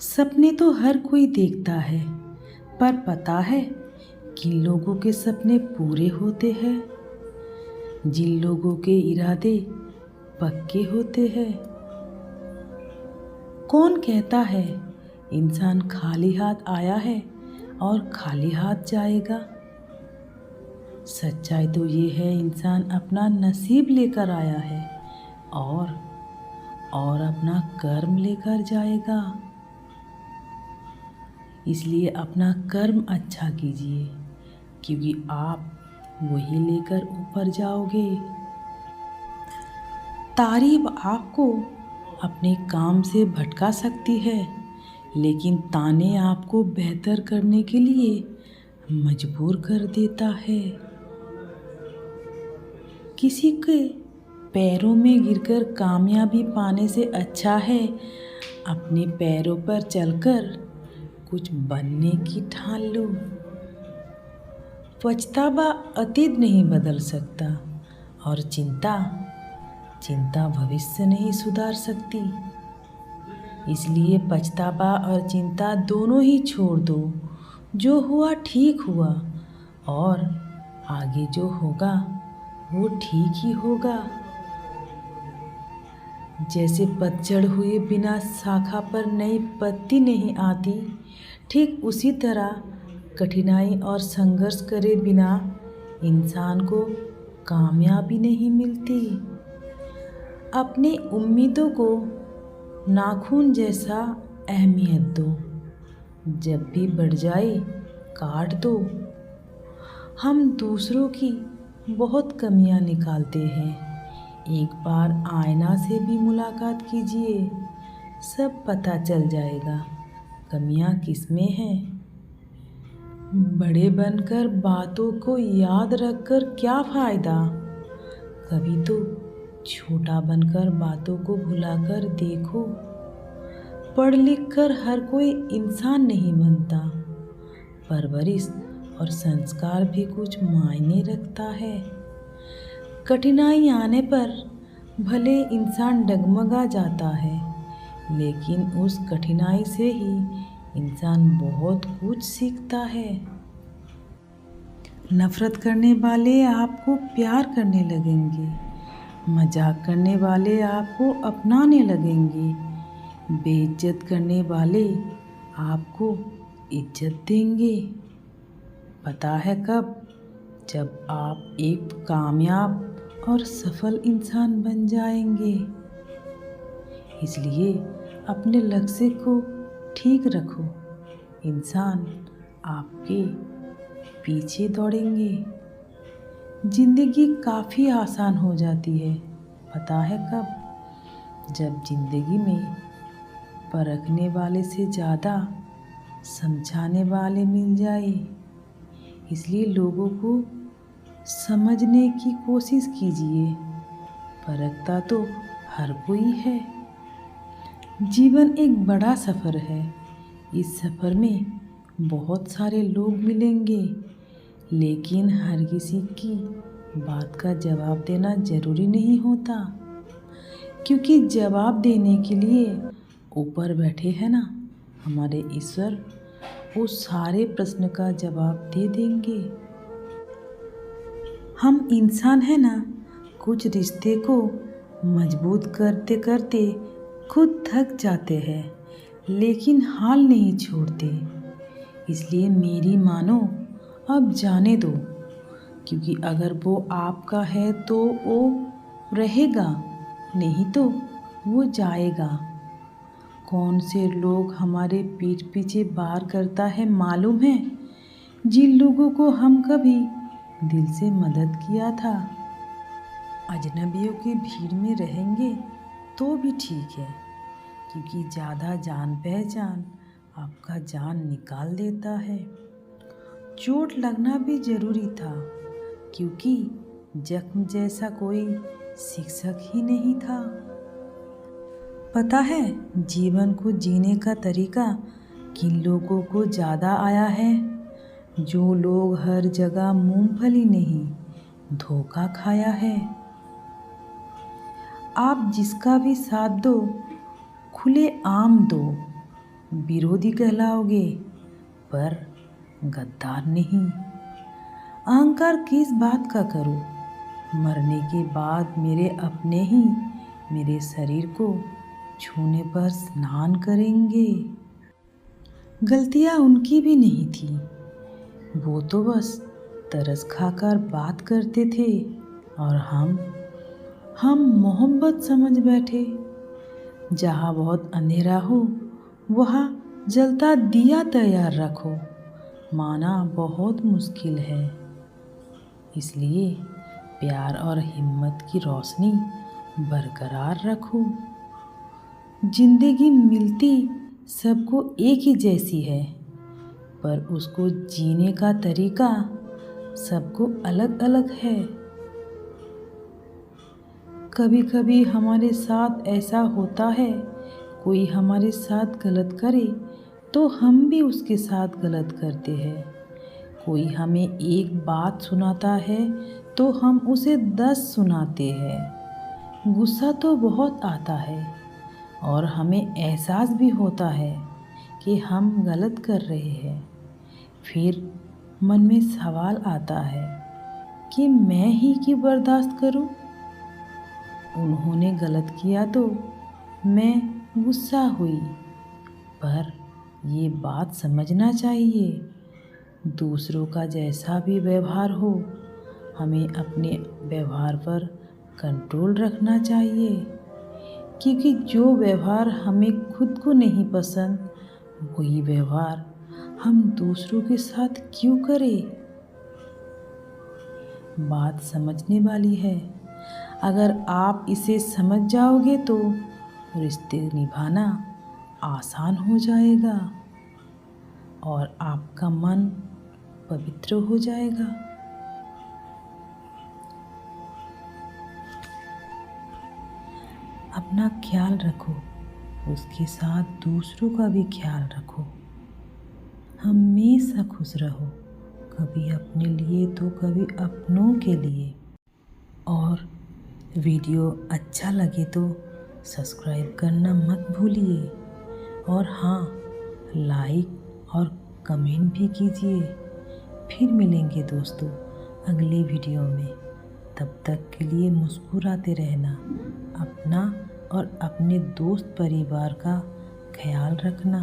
सपने तो हर कोई देखता है, पर पता है किन लोगों के सपने पूरे होते हैं? जिन लोगों के इरादे पक्के होते हैं। कौन कहता है इंसान खाली हाथ आया है और खाली हाथ जाएगा? सच्चाई तो ये है, इंसान अपना नसीब लेकर आया है और अपना कर्म लेकर जाएगा। इसलिए अपना कर्म अच्छा कीजिए, क्योंकि आप वही लेकर ऊपर जाओगे। तारीफ आपको अपने काम से भटका सकती है, लेकिन ताने आपको बेहतर करने के लिए मजबूर कर देता है। किसी के पैरों में गिरकर कामयाबी पाने से अच्छा है अपने पैरों पर चलकर कुछ बनने की ठान लो। पछतावा अतीत नहीं बदल सकता और चिंता भविष्य नहीं सुधार सकती। इसलिए पछतावा और चिंता दोनों ही छोड़ दो। जो हुआ ठीक हुआ और आगे जो होगा वो ठीक ही होगा। जैसे पतझड़ हुए बिना शाखा पर नई पत्ती नहीं आती, ठीक उसी तरह कठिनाई और संघर्ष करे बिना इंसान को कामयाबी नहीं मिलती। अपनी उम्मीदों को नाखून जैसा अहमियत दो, जब भी बढ़ जाए काट दो। हम दूसरों की बहुत कमियां निकालते हैं। एक बार आईना से भी मुलाकात कीजिए, सब पता चल जाएगा कमियां किसमें हैं। बड़े बनकर बातों को याद रखकर क्या फ़ायदा? कभी तो छोटा बनकर बातों को भुलाकर देखो। पढ़ लिख कर हर कोई इंसान नहीं बनता। परवरिश और संस्कार भी कुछ मायने रखता है। कठिनाई आने पर भले इंसान डगमगा जाता है, लेकिन उस कठिनाई से ही इंसान बहुत कुछ सीखता है। नफरत करने वाले आपको प्यार करने लगेंगे, मजाक करने वाले आपको अपनाने लगेंगे, बेइज्जत करने वाले आपको इज्जत देंगे। पता है कब? जब आप एक कामयाब और सफल इंसान बन जाएंगे। इसलिए अपने लक्ष्य को ठीक रखो, इंसान आपके पीछे दौड़ेंगे। जिंदगी काफ़ी आसान हो जाती है, पता है कब? जब जिंदगी में परखने वाले से ज़्यादा समझाने वाले मिल जाए। इसलिए लोगों को समझने की कोशिश कीजिए, परखता तो हर कोई है। जीवन एक बड़ा सफ़र है। इस सफ़र में बहुत सारे लोग मिलेंगे, लेकिन हर किसी की बात का जवाब देना ज़रूरी नहीं होता, क्योंकि जवाब देने के लिए ऊपर बैठे हैं ना हमारे ईश्वर, वो सारे प्रश्न का जवाब दे देंगे। हम इंसान हैं ना, कुछ रिश्ते को मजबूत करते करते खुद थक जाते हैं, लेकिन हाल नहीं छोड़ते। इसलिए मेरी मानो, अब जाने दो, क्योंकि अगर वो आपका है तो वो रहेगा, नहीं तो वो जाएगा। कौन से लोग हमारे पीठ पीछे वार करता है मालूम है? जिन लोगों को हम कभी दिल से मदद किया था। अजनबियों की भीड़ में रहेंगे तो भी ठीक है, क्योंकि ज़्यादा जान पहचान आपका जान निकाल देता है। चोट लगना भी ज़रूरी था, क्योंकि जख्म जैसा कोई शिक्षक ही नहीं था। पता है जीवन को जीने का तरीका किन लोगों को ज़्यादा आया है? जो लोग हर जगह मूंगफली नहीं धोखा खाया है। आप जिसका भी साथ दो, खुले आम दो, विरोधी कहलाओगे, पर गद्दार नहीं। अहंकार किस बात का करूं? मरने के बाद मेरे अपने ही मेरे शरीर को छूने पर स्नान करेंगे। गलतियां उनकी भी नहीं थी, वो तो बस तरस खाकर बात करते थे और हम मोहब्बत समझ बैठे। जहाँ बहुत अंधेरा हो वहाँ जलता दिया तैयार रखो, माना बहुत मुश्किल है। इसलिए प्यार और हिम्मत की रोशनी बरकरार रखो। जिंदगी मिलती सबको एक ही जैसी है, पर उसको जीने का तरीका सबको अलग अलग है। कभी कभी हमारे साथ ऐसा होता है, कोई हमारे साथ गलत करे तो हम भी उसके साथ गलत करते हैं। कोई हमें एक बात सुनाता है तो हम उसे 10 सुनाते हैं। गुस्सा तो बहुत आता है और हमें एहसास भी होता है कि हम गलत कर रहे हैं। फिर मन में सवाल आता है कि मैं ही क्यों बर्दाश्त करूं? उन्होंने गलत किया तो मैं गुस्सा हुई, पर ये बात समझना चाहिए, दूसरों का जैसा भी व्यवहार हो, हमें अपने व्यवहार पर कंट्रोल रखना चाहिए। क्योंकि जो व्यवहार हमें खुद को नहीं पसंद, वही व्यवहार हम दूसरों के साथ क्यों करें? बात समझने वाली है। अगर आप इसे समझ जाओगे तो रिश्ते निभाना आसान हो जाएगा और आपका मन पवित्र हो जाएगा। अपना ख्याल रखो, उसके साथ दूसरों का भी ख्याल रखो। हमेशा खुश रहो, कभी अपने लिए तो कभी अपनों के लिए। और वीडियो अच्छा लगे तो सब्सक्राइब करना मत भूलिए, और हाँ, लाइक और कमेंट भी कीजिए। फिर मिलेंगे दोस्तों अगले वीडियो में। तब तक के लिए मुस्कुराते रहना, अपना और अपने दोस्त परिवार का ख्याल रखना।